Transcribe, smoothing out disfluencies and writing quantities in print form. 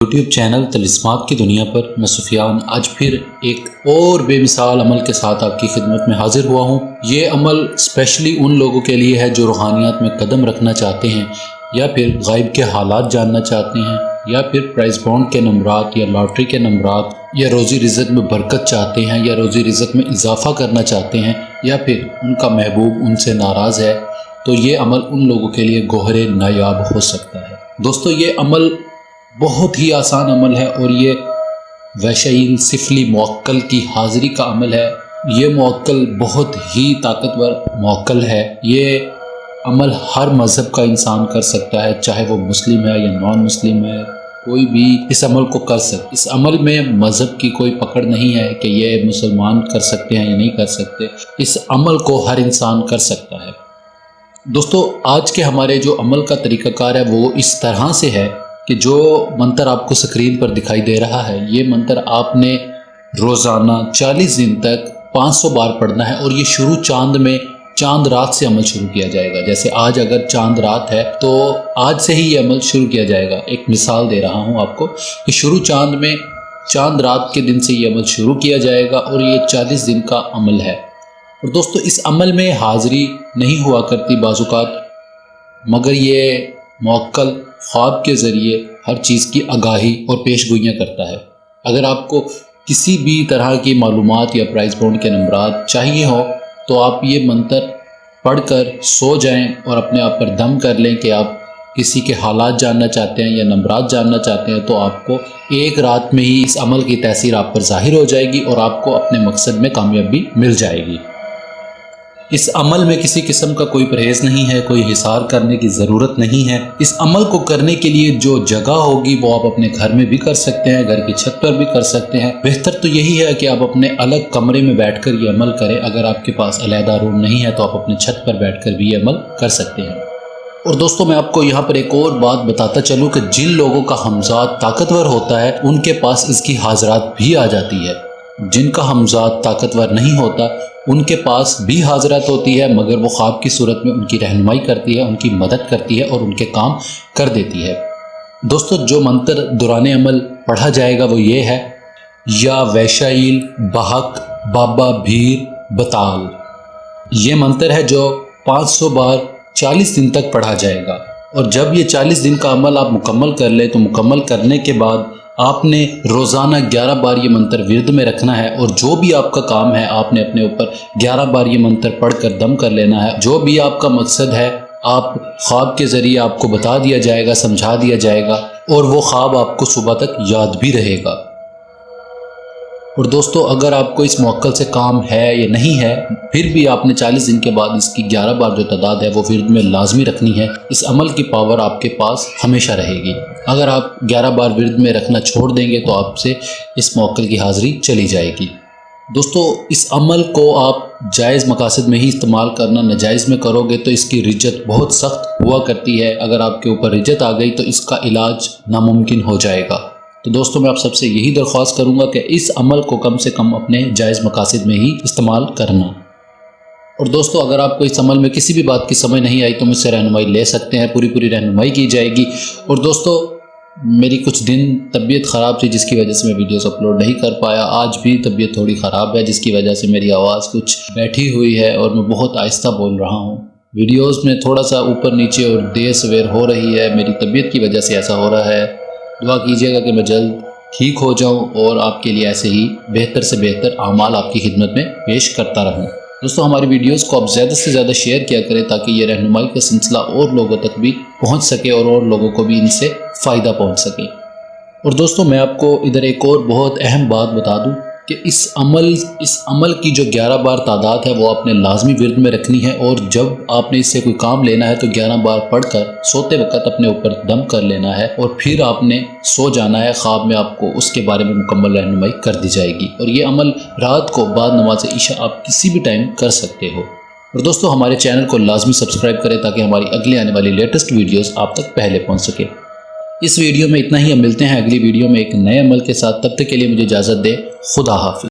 YouTube channel तलिस्मात की दुनिया पर मैं सुफियान आज फिर एक और बेमिसाल अमल के साथ आपकी खिदमत में हाजिर हुआ हूँ। ये अमल स्पेशली उन लोगों के लिए है जो रूहानियत में कदम रखना चाहते हैं या फिर गायब के हालात जानना चाहते हैं या फिर प्राइस बॉन्ड के नंबरात या लॉटरी के नंबरात या रोज़ी रिज़्क़ में बरकत चाहते हैं या रोज़ी रिज़्क़ में इजाफ़ा करना चाहते हैं या फिर उनका महबूब उनसे नाराज़ है, तो ये अमल उन लोगों के लिए गोहरे नायाब हो सकता है। दोस्तों, ये अमल बहुत ही आसान अमल है और ये वैशाइल सिफली मुअक्कल की हाज़िरी का अमल है। ये मुअक्कल बहुत ही ताकतवर मुअक्कल है। ये अमल हर मज़हब का इंसान कर सकता है, चाहे वो मुस्लिम है या नॉन मुस्लिम है, कोई भी इस अमल को कर सकता। इस अमल में मज़हब की कोई पकड़ नहीं है कि ये मुसलमान कर सकते हैं या नहीं कर सकते। इस अमल को हर इंसान कर सकता है। दोस्तों, आज के हमारे जो अमल का तरीक़ाकार है वो इस तरह से है कि जो मंत्र आपको स्क्रीन पर दिखाई दे रहा है, ये मंत्र आपने रोज़ाना 40 दिन तक 500 बार पढ़ना है और ये शुरू चांद में चांद रात से अमल शुरू किया जाएगा। जैसे आज अगर चांद रात है तो आज से ही ये अमल शुरू किया जाएगा। एक मिसाल दे रहा हूँ आपको कि शुरू चांद में चांद रात के दिन से ये अमल शुरू किया जाएगा और ये 40 दिन का अमल है। और दोस्तों, इस अमल में हाज़िरी नहीं हुआ करती बाज़ुकात, मगर ये मुअक्कल ख्वाब के ज़रिए हर चीज़ की आगाही और पेशगोइयाँ करता है। अगर आपको किसी भी तरह की मालूमात या प्राइस बॉन्ड के नंबरात चाहिए हो तो आप ये मंत्र पढ़कर सो जाएं और अपने आप पर दम कर लें कि आप किसी के हालात जानना चाहते हैं या नंबरात जानना चाहते हैं, तो आपको एक रात में ही इस अमल की तैसीर आप पर ज़ाहिर हो जाएगी और आपको अपने मकसद में कामयाबी मिल जाएगी। इस अमल में किसी किस्म का कोई परहेज़ नहीं है, कोई हिसार करने की ज़रूरत नहीं है। इस अमल को करने के लिए जो जगह होगी वो आप अपने घर में भी कर सकते हैं, घर की छत पर भी कर सकते हैं। बेहतर तो यही है कि आप अपने अलग कमरे में बैठकर ये अमल करें। अगर आपके पास अलहदा रूम नहीं है तो आप अपने छत पर बैठकर भी ये अमल कर सकते हैं। और दोस्तों, मैं आपको यहाँ पर एक और बात बताता चलूँ कि जिन लोगों का हमज़ाद ताकतवर होता है उनके पास इसकी हाज़रात भी आ जाती है। जिनका हमज़ाद ताकतवर नहीं होता उनके पास भी हाज़रात होती है, मगर वो ख्वाब की सूरत में उनकी रहनुमाई करती है, उनकी मदद करती है और उनके काम कर देती है। दोस्तों, जो मंत्र दौरान अमल पढ़ा जाएगा वो ये है, या वैशाइल बहक बाबा भीर बताल। ये मंत्र है जो 500 बार 40 दिन तक पढ़ा जाएगा। और जब ये 40 दिन का अमल आप मुकम्मल कर ले तो मुकम्मल करने के बाद आपने रोज़ाना 11 बार ये मंत्र विर्द में रखना है और जो भी आपका काम है आपने अपने ऊपर 11 बार ये मंत्र पढ़कर दम कर लेना है। जो भी आपका मकसद है आप ख्वाब के ज़रिए आपको बता दिया जाएगा, समझा दिया जाएगा और वो ख्वाब आपको सुबह तक याद भी रहेगा। और दोस्तों, अगर आपको इस मुअक्कल से काम है या नहीं है, फिर भी आपने 40 दिन के बाद इसकी 11 बार जो तादाद है वो विर्द में लाजमी रखनी है। इस अमल की पावर आपके पास हमेशा रहेगी। अगर आप 11 बार विर्द में रखना छोड़ देंगे तो आपसे इस मुअक्कल की हाज़िरी चली जाएगी। दोस्तों, इस अमल को आप जायज़ मकासद में ही इस्तेमाल करना, नाजायज़ में करोगे तो इसकी रिजत बहुत सख्त हुआ करती है। अगर आपके ऊपर रिजत आ गई तो इसका इलाज नामुमकिन हो जाएगा। तो दोस्तों, मैं आप सबसे यही दरख्वास्त करूंगा कि इस अमल को कम से कम अपने जायज़ मकासद में ही इस्तेमाल करना। और दोस्तों, अगर आपको इस अमल में किसी भी बात की समझ नहीं आई तो मुझसे रहनुमाई ले सकते हैं, पूरी रहनुमाई की जाएगी। और दोस्तों, मेरी कुछ दिन तबीयत ख़राब थी जिसकी वजह से मैं वीडियोस अपलोड नहीं कर पाया। आज भी तबीयत थोड़ी ख़राब है जिसकी वजह से मेरी आवाज़ कुछ बैठी हुई है और मैं बहुत आहिस्ता बोल रहा हूँ। वीडियोज़ में थोड़ा सा ऊपर नीचे और देर सवेर हो रही है, मेरी तबीयत की वजह से ऐसा हो रहा है। दुआ कीजिएगा कि मैं जल्द ठीक हो जाऊं और आपके लिए ऐसे ही बेहतर से बेहतर आमाल आपकी खिदमत में पेश करता रहूं। दोस्तों, हमारी वीडियोस को आप ज़्यादा से ज़्यादा शेयर किया करें ताकि ये रहनुमाई का सिलसिला और लोगों तक भी पहुंच सके और लोगों को भी इनसे फ़ायदा पहुंच सके। और दोस्तों, मैं आपको इधर एक और बहुत अहम बात बता दूं कि इस अमल की जो 11 बार तादाद है वो आपने लाजमी विर्द में रखनी है। और जब आपने इससे कोई काम लेना है तो 11 बार पढ़कर सोते वक्त अपने ऊपर दम कर लेना है और फिर आपने सो जाना है। ख्वाब में आपको उसके बारे में मुकम्मल रहनुमाई कर दी जाएगी। और ये अमल रात को बाद नमाज इशा आप किसी भी टाइम कर सकते हो। और दोस्तों, हमारे चैनल को लाजमी सब्सक्राइब करें ताकि हमारी अगली आने वाली लेटेस्ट वीडियोज़ आप तक पहले पहुँच सके। इस वीडियो में इतना ही। हम मिलते हैं अगली वीडियो में एक नए अमल के साथ। तब तक के लिए मुझे इजाज़त दें। खुदा हाफिज़।